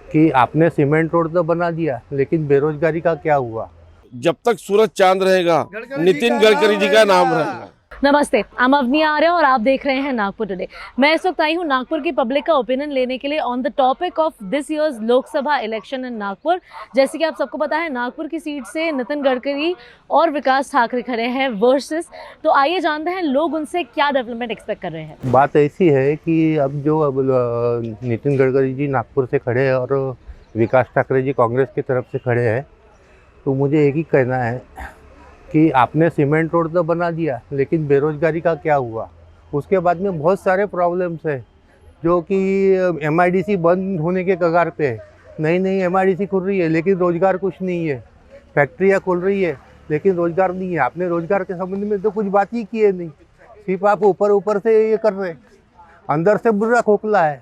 कि आपने cement road तो बना दिया, लेकिन बेरोजगारी का क्या हुआ? जब तक सूरज चांद रहेगा नितिन गडकरी जी का नाम रहेगा। नमस्ते, I'm अवनी आर्य और आप देख रहे हैं नागपुर टुडे। मैं इस वक्त आई हूँ नागपुर की पब्लिक का ओपिनियन लेने के लिए on the topic of this years Lok Sabha election in Nagpur. जैसे कि आप सबको पता है, नागपुर की सीट से नितिन गडकरी और विकास ठाकरे खड़े हैं वर्सेस। तो आइए जानते हैं लोग उनसे क्या डेवलपमेंट एक्सपेक्ट कर रहे हैं। बात ऐसी है कि अब नितिन गडकरी जी नागपुर से खड़े हैं और विकास ठाकरे जी कांग्रेस की तरफ से खड़े हैं, तो मुझे एक ही कहना है कि आपने सीमेंट रोड तो बना दिया, लेकिन बेरोजगारी का क्या हुआ? उसके बाद में बहुत सारे प्रॉब्लम्स है, जो कि एमआईडीसी बंद होने के कगार पे है। नई नई एमआईडीसी खुल रही है, लेकिन रोज़गार कुछ नहीं है। फैक्ट्रियाँ खुल रही है, लेकिन रोज़गार नहीं है। आपने रोज़गार के संबंध में तो कुछ बात ही की है नहीं, सिर्फ आप ऊपर ऊपर से ये कर रहे हैं, अंदर से बुरा खोखला है।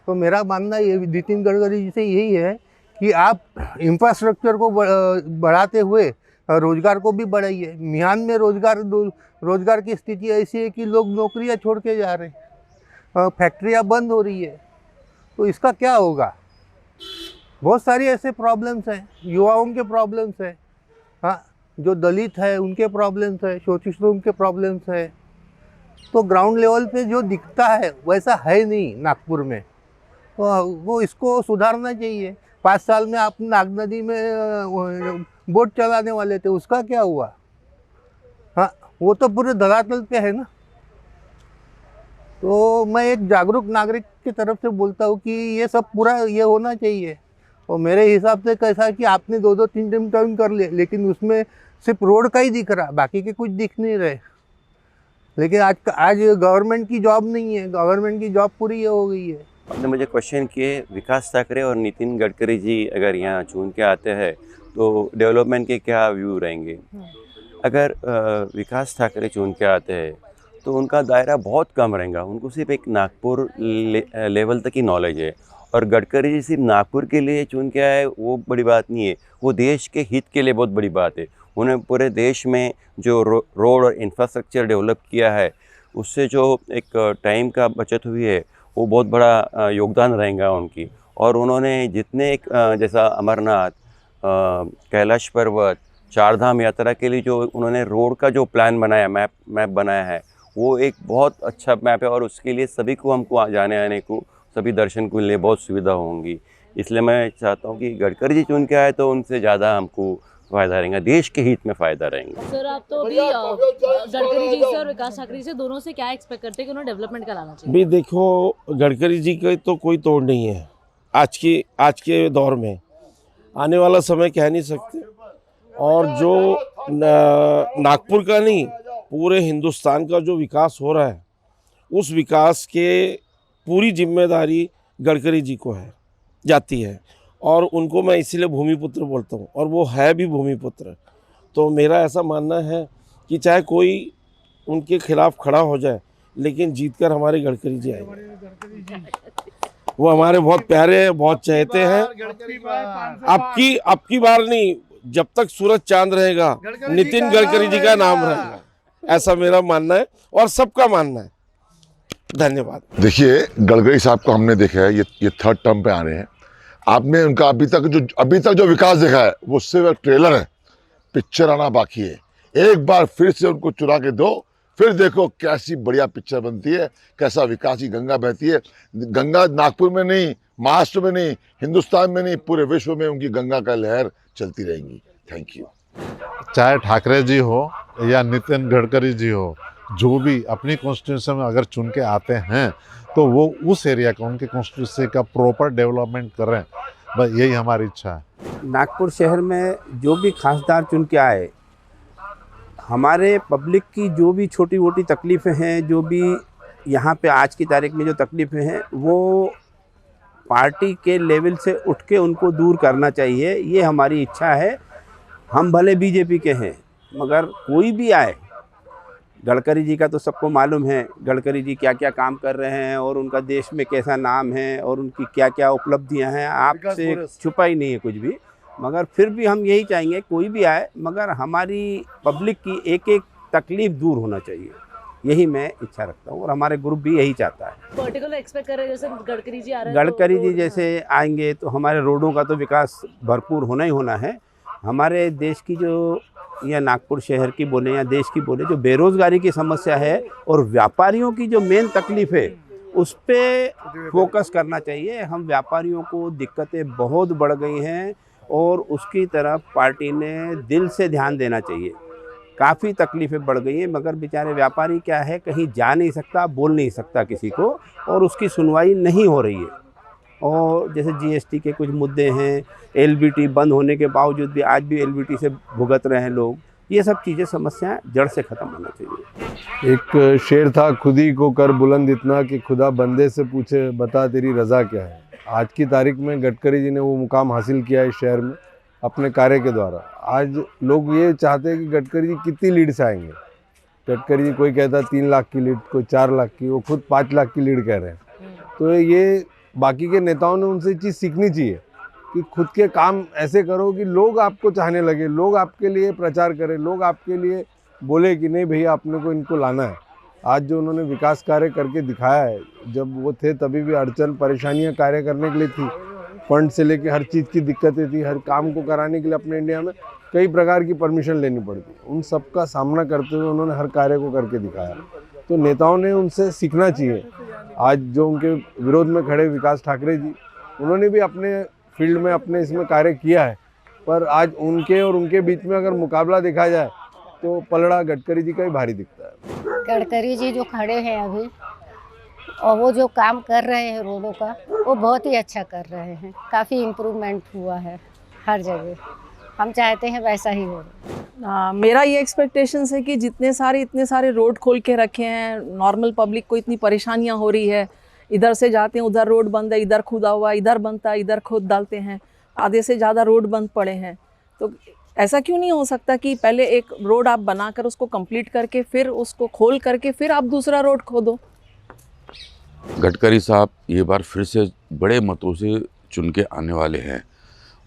तो मेरा मानना ये नितिन गडकरी जी से यही है कि आप इंफ्रास्ट्रक्चर को बढ़ाते हुए रोज़गार को भी बढ़ाइए। मिहान में रोज़गार की स्थिति ऐसी है कि लोग नौकरियां छोड़ के जा रहे हैं, फैक्ट्रियां बंद हो रही है, तो इसका क्या होगा? बहुत सारी ऐसे प्रॉब्लम्स हैं, युवाओं के प्रॉब्लम्स हैं, हाँ, जो दलित है उनके प्रॉब्लम्स है, शोषितों के प्रॉब्लम्स है। तो ग्राउंड लेवल पे जो दिखता है वैसा है नहीं नागपुर में, तो वो इसको सुधारना चाहिए। 5 साल में आप नाग नदी में बोट चलाने वाले थे, उसका क्या हुआ? हाँ, वो तो पूरे धरातल पे है ना। तो मैं एक जागरूक नागरिक की तरफ से बोलता हूँ कि ये सब पूरा ये होना चाहिए। और मेरे हिसाब से कैसा कि आपने 2-2 3 टर्म कर लिए, लेकिन उसमें सिर्फ रोड का ही दिख रहा, बाकी के कुछ दिख नहीं रहे। लेकिन आज गवर्नमेंट की जॉब नहीं है, गवर्नमेंट की जॉब पूरी हो गई है। आपने मुझे क्वेश्चन किए, विकास ठाकरे और नितिन गडकरी जी अगर यहाँ चुन के आते हैं तो डेवलपमेंट के क्या व्यू रहेंगे। अगर विकास ठाकरे चुन के आते हैं तो उनका दायरा बहुत कम रहेगा, उनको सिर्फ एक नागपुर लेवल तक ही नॉलेज है। और गडकरी जी सिर्फ नागपुर के लिए चुन के आए वो बड़ी बात नहीं है, वो देश के हित के लिए बहुत बड़ी बात है। उन्हें पूरे देश में जो रोड और इंफ्रास्ट्रक्चर डेवलप किया है, उससे जो एक टाइम का बचत हुई है, वो बहुत बड़ा योगदान रहेगा उनकी। और उन्होंने जितने जैसा अमरनाथ, कैलाश पर्वत, चारधाम यात्रा के लिए जो उन्होंने रोड का जो प्लान बनाया, मैप बनाया है, वो एक बहुत अच्छा मैप है। और उसके लिए सभी को हमको जाने आने को, सभी दर्शन के लिए बहुत सुविधा होंगी। इसलिए मैं चाहता हूँ कि गडकरी जी चुन के आए तो उनसे ज़्यादा हमको फ़ायदा रहेगा, देश के हित में फ़ायदा रहेगा। सर, आप तो अभी गडकरी जी से और विकास ठाकरे से दोनों से क्या एक्सपेक्ट करते हैं कि उन्हें डेवलपमेंट कराना चाहिए? भी देखो, गडकरी जी का तो कोई तोड़ नहीं है आज के दौर में, आने वाला समय कह नहीं सकते। और जो नागपुर का नहीं, पूरे हिंदुस्तान का जो विकास हो रहा है, उस विकास के पूरी जिम्मेदारी गडकरी जी को जाती है। और उनको मैं इसीलिए भूमिपुत्र बोलता हूँ, और वो है भी भूमिपुत्र। तो मेरा ऐसा मानना है कि चाहे कोई उनके खिलाफ खड़ा हो जाए, लेकिन जीतकर हमारे गडकरी जी आएंगे। वो हमारे बहुत प्यारे हैं, बहुत चाहते हैं। अब की बार नहीं, जब तक सूरज चांद रहेगा नितिन गडकरी जी का नाम रहेगा, ऐसा मेरा मानना है और सबका मानना है। धन्यवाद। देखिए, गडकरी साहब को हमने देखा है, ये 3rd टर्म पे आ रहे हैं। आपने उनका अभी तक जो विकास देखा है वो सिर्फ ट्रेलर है, पिक्चर आना बाकी है। एक बार फिर से उनको चुरा के दो, फिर देखो कैसी बढ़िया पिक्चर बनती है, कैसा विकास की गंगा बहती है। गंगा नागपुर में नहीं, महाराष्ट्र में नहीं, हिंदुस्तान में नहीं, पूरे विश्व में उनकी गंगा का लहर चलती रहेगी। Thank you. चाहे ठाकरे जी हो या नितिन गडकरी जी हो, जो भी अपनी कॉन्स्टिट्यूंसी में अगर चुन के आते हैं तो वो उस एरिया का, उनके कॉन्स्टिट्यूंसी का प्रॉपर डेवलपमेंट करें, बस यही हमारी इच्छा है। नागपुर शहर में जो भी खासदार चुन के आए, हमारे पब्लिक की जो भी छोटी मोटी तकलीफ़ें हैं, जो भी यहाँ पे आज की तारीख में जो तकलीफ़ें हैं, वो पार्टी के लेवल से उठ के उनको दूर करना चाहिए। ये हमारी इच्छा है। हम भले बीजेपी के हैं, मगर कोई भी आए, गडकरी जी का तो सबको मालूम है गडकरी जी क्या क्या काम कर रहे हैं और उनका देश में कैसा नाम है और उनकी क्या क्या उपलब्धियां हैं, आपसे छुपा ही नहीं है कुछ भी। मगर फिर भी हम यही चाहेंगे कोई भी आए, मगर हमारी पब्लिक की एक एक तकलीफ़ दूर होना चाहिए। यही मैं इच्छा रखता हूँ और हमारे ग्रुप भी यही चाहता है। पर्टिकुलर एक्सपेक्ट कर रहे हैं जैसे गडकरी जी आ रहे हैं गडकरी जी जैसे आएंगे तो हमारे रोडों का तो विकास भरपूर होना ही होना है। हमारे देश की जो, या नागपुर शहर की बोले या देश की बोले, जो बेरोज़गारी की समस्या है और व्यापारियों की जो मेन तकलीफ़ है उस पर फोकस करना चाहिए। हम व्यापारियों को दिक्कतें बहुत बढ़ गई हैं और उसकी तरफ पार्टी ने दिल से ध्यान देना चाहिए। काफ़ी तकलीफ़ें बढ़ गई हैं, मगर बेचारे व्यापारी क्या है, कहीं जा नहीं सकता, बोल नहीं सकता किसी को, और उसकी सुनवाई नहीं हो रही है। और जैसे जीएसटी के कुछ मुद्दे हैं, एलबीटी बंद होने के बावजूद भी आज भी एलबीटी से भुगत रहे हैं लोग। ये सब चीज़ें, समस्याएं जड़ से ख़त्म होना चाहिए। एक शेर था, खुदी को कर बुलंद इतना कि खुदा बंदे से पूछे बता तेरी रज़ा क्या है। आज की तारीख में गडकरी जी ने वो मुकाम हासिल किया है इस शहर में अपने कार्य के द्वारा। आज लोग ये चाहते हैं कि गडकरी जी कितनी लीड से आएंगे। गडकरी जी कोई कहता है 3 लाख की लीड, कोई 4 लाख की, वो खुद 5 लाख की लीड कह रहे हैं। तो ये बाकी के नेताओं ने उनसे चीज़ सीखनी चाहिए कि खुद के काम ऐसे करो कि लोग आपको चाहने लगे, लोग आपके लिए प्रचार करें, लोग आपके लिए बोले कि नहीं भैया अपने को इनको लाना है। आज जो उन्होंने विकास कार्य करके दिखाया है, जब वो थे तभी भी अड़चन परेशानियां कार्य करने के लिए थी। फंड से लेके हर चीज़ की दिक्कतें थी, हर काम को कराने के लिए अपने इंडिया में कई प्रकार की परमिशन लेनी पड़ती। उन सब का सामना करते हुए उन्होंने हर कार्य को करके दिखाया। तो नेताओं ने उनसे सीखना चाहिए। आज जो उनके विरोध में खड़े विकास ठाकरे जी, उन्होंने भी अपने फील्ड में अपने इसमें कार्य किया है, पर आज उनके और उनके बीच में अगर मुकाबला देखा जाए तो पलड़ा गडकरी जी का ही भारी दिखता है। गडकरी जी जो खड़े हैं अभी, और वो जो काम कर रहे हैं रोडों का, वो बहुत ही अच्छा कर रहे हैं। काफ़ी इम्प्रूवमेंट हुआ है हर जगह। हम चाहते हैं वैसा ही हो। मेरा ये एक्सपेक्टेशंस है कि इतने सारे रोड खोल के रखे हैं, नॉर्मल पब्लिक को इतनी परेशानियां हो रही है, इधर से जाते हैं उधर रोड बंद है, इधर खुदा हुआ, इधर बनता है इधर खोद डालते हैं, आधे से ज़्यादा रोड बंद पड़े हैं। तो ऐसा क्यों नहीं हो सकता कि पहले एक रोड आप बनाकर उसको कंप्लीट करके फिर उसको खोल करके फिर आप दूसरा रोड खोदो। गडकरी साहब ये बार फिर से बड़े मतों से चुन के आने वाले हैं।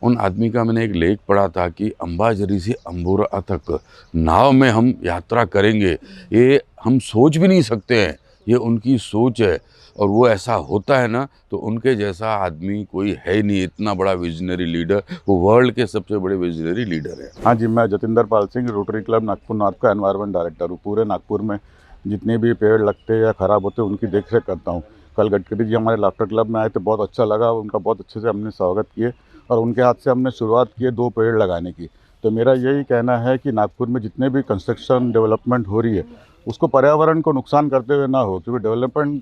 उन आदमी का मैंने एक लेख पढ़ा था कि अंबाझरी से अम्बोरा तक नाव में हम यात्रा करेंगे, ये हम सोच भी नहीं सकते हैं। ये उनकी सोच है और वो ऐसा होता है ना, तो उनके जैसा आदमी कोई है ही नहीं। इतना बड़ा विजनरी लीडर, वो वर्ल्ड के सबसे बड़े विजनरी लीडर है। हाँ जी, मैं Jatinder Pal Singh, Rotary Club Nagpur North का एनवायरनमेंट डायरेक्टर हूँ। पूरे नागपुर में जितने भी पेड़ लगते या ख़राब होते उनकी देखरेख करता हूँ। कल गडकरी जी हमारे लाफ्टर क्लब में आए थे, बहुत अच्छा लगा, उनका बहुत अच्छे से हमने स्वागत किए और उनके हाथ से हमने शुरुआत की 2 पेड़ लगाने की। तो मेरा यही कहना है कि नागपुर में जितने भी कंस्ट्रक्शन डेवलपमेंट हो रही है उसको पर्यावरण को नुकसान करते हुए ना हो, क्योंकि डेवलपमेंट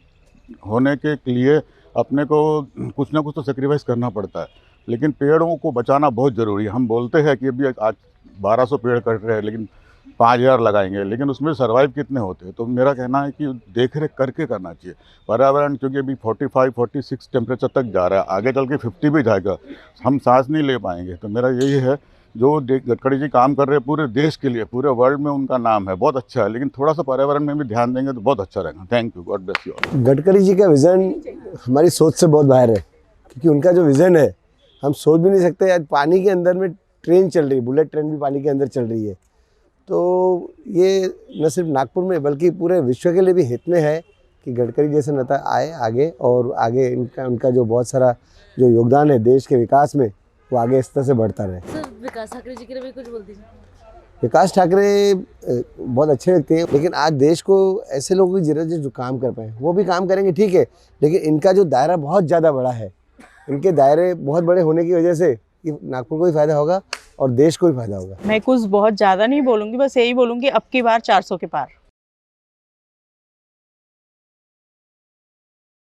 होने के लिए अपने को कुछ ना कुछ तो सेक्रीफाइस करना पड़ता है। लेकिन पेड़ों को बचाना बहुत ज़रूरी है। हम बोलते हैं कि अभी आज 1200 पेड़ कट रहे हैं लेकिन 5000 लगाएंगे, लेकिन उसमें सर्वाइव कितने होते हैं? तो मेरा कहना है कि देख रेख करके करना चाहिए पर्यावरण, क्योंकि अभी 45-46 टेम्परेचर तक जा रहा है, आगे चल के 50 भी जाएगा, हम सांस नहीं ले पाएंगे। तो मेरा यही है, जो गडकरी जी काम कर रहे हैं पूरे देश के लिए, पूरे वर्ल्ड में उनका नाम है, बहुत अच्छा है, लेकिन थोड़ा सा पर्यावरण में भी ध्यान देंगे तो बहुत अच्छा रहेगा। Thank you, God bless you. Gadkari ji का विज़न हमारी सोच से बहुत बाहर है, क्योंकि उनका जो विज़न है हम सोच भी नहीं सकते। आज पानी के अंदर में ट्रेन चल रही है, बुलेट ट्रेन भी पानी के अंदर चल रही है। तो ये न सिर्फ नागपुर में बल्कि पूरे विश्व के लिए भी हित में है कि गडकरी जैसे नेता आए आगे, और आगे उनका जो बहुत सारा जो योगदान है देश के विकास में, वो आगे इस तरह से बढ़ता रहे। विकास ठाकरे जी के लिए भी कुछ बोल दीजिए। विकास ठाकरे बहुत अच्छे व्यक्ति हैं, लेकिन आज देश को ऐसे लोगों की जरूरत है जो काम कर पाएँ। वो भी काम करेंगे ठीक है, लेकिन इनका जो दायरा बहुत ज़्यादा बड़ा है, इनके दायरे बहुत बड़े होने की वजह से कि नागपुर को भी फायदा होगा और देश को भी फायदा होगा। मैं कुछ बहुत ज़्यादा नहीं बोलूँगी, बस यही बोलूँगी अब की बार 400 के पार।